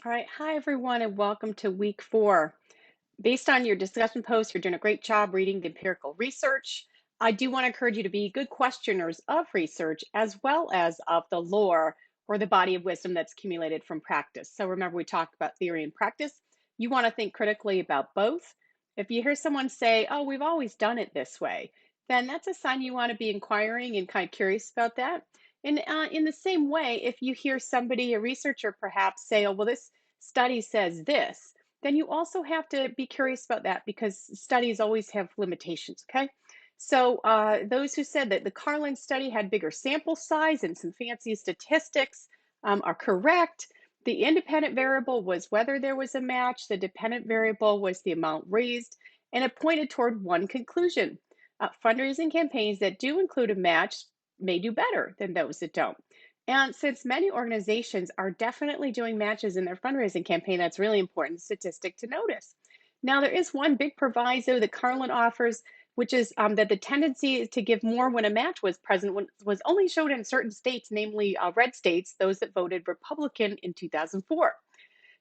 All right. Hi, everyone, and welcome to week 4. Based on your discussion post, you're doing a great job reading the empirical research. I do want to encourage you to be good questioners of research as well as of the lore or the body of wisdom that's accumulated from practice. So remember, we talked about theory and practice. You want to think critically about both. If you hear someone say, oh, we've always done it this way, then that's a sign you want to be inquiring and kind of curious about that. And in the same way, if you hear somebody, a researcher perhaps, say, oh, well, this study says this, then you also have to be curious about that because studies always have limitations, okay? So those who said that the Carlin study had bigger sample size and some fancy statistics are correct. The independent variable was whether there was a match. The dependent variable was the amount raised, and it pointed toward one conclusion. Fundraising campaigns that do include a match may do better than those that don't. And since many organizations are definitely doing matches in their fundraising campaign, that's really important statistic to notice. Now, there is one big proviso that Carlin offers, which is that the tendency to give more when a match was present was only showed in certain states, namely red states, those that voted Republican in 2004.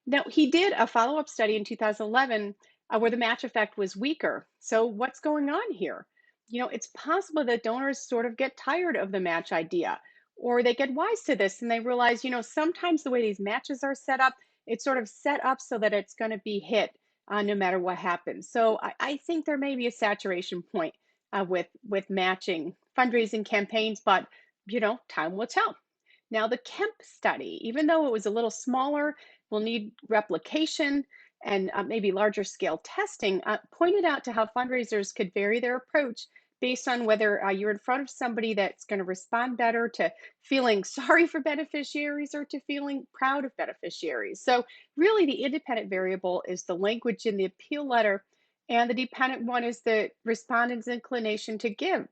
Now, he did a follow up study in 2011 where the match effect was weaker. So, what's going on here? It's possible that donors sort of get tired of the match idea, or they get wise to this and they realize, sometimes the way these matches are set up, it's sort of set up so that it's going to be hit no matter what happens. So, I think there may be a saturation point with matching fundraising campaigns, but time will tell. Now, the Kemp study, even though it was a little smaller, will need replication and maybe larger scale testing, pointed out to how fundraisers could vary their approach based on whether you're in front of somebody that's going to respond better to feeling sorry for beneficiaries or to feeling proud of beneficiaries. So, really, the independent variable is the language in the appeal letter, and the dependent one is the respondent's inclination to give.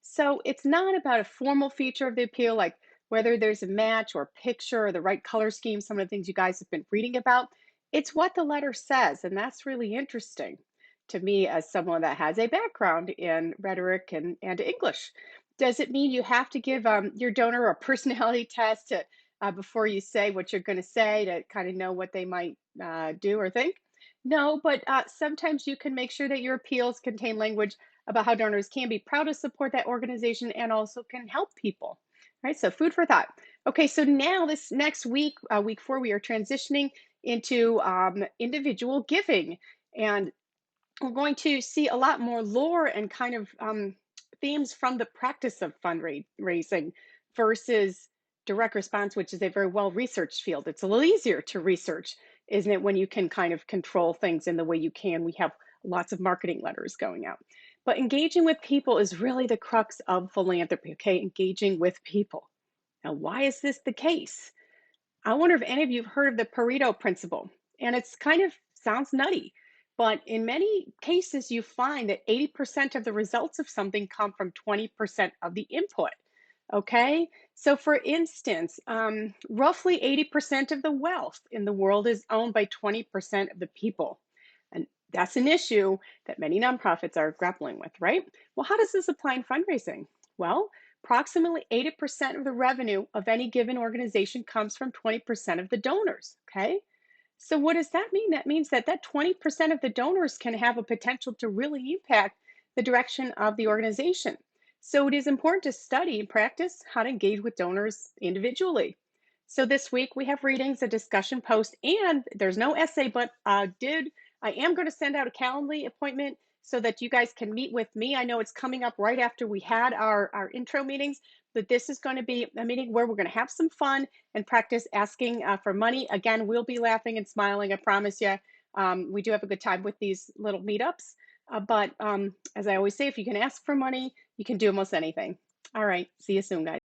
So, it's not about a formal feature of the appeal like whether there's a match or picture or the right color scheme, some of the things you guys have been reading about. It's what the letter says, and that's really interesting to me as someone that has a background in rhetoric and English. Does it mean you have to give your donor a personality test before you say what you're going to say to kind of know what they might do or think? No, but sometimes you can make sure that your appeals contain language about how donors can be proud to support that organization and also can help people. Right, so food for thought. Okay, so now this next week, week 4, we are transitioning into individual giving. And we're going to see a lot more lore and kind of themes from the practice of fundraising versus direct response, which is a very well researched field. It's a little easier to research, isn't it, when you can kind of control things in the way you can? We have lots of marketing letters going out. But engaging with people is really the crux of philanthropy, okay? Engaging with people. Now, why is this the case? I wonder if any of you have heard of the Pareto principle. And it's kind of sounds nutty, but in many cases, you find that 80% of the results of something come from 20% of the input. Okay. So, for instance, roughly 80% of the wealth in the world is owned by 20% of the people. And that's an issue that many nonprofits are grappling with, right? Well, how does this apply in fundraising? Well, approximately 80% of the revenue of any given organization comes from 20% of the donors. Okay. So, what does that mean? That means that 20% of the donors can have a potential to really impact the direction of the organization. So, it is important to study and practice how to engage with donors individually. So, this week we have readings, a discussion post, and there's no essay, but I am going to send out a Calendly appointment so that you guys can meet with me. I know it's coming up right after we had our intro meetings, but this is going to be a meeting where we're going to have some fun and practice asking for money. Again, we'll be laughing and smiling, I promise you. We do have a good time with these little meetups. But as I always say, if you can ask for money, you can do almost anything. All right. See you soon, guys.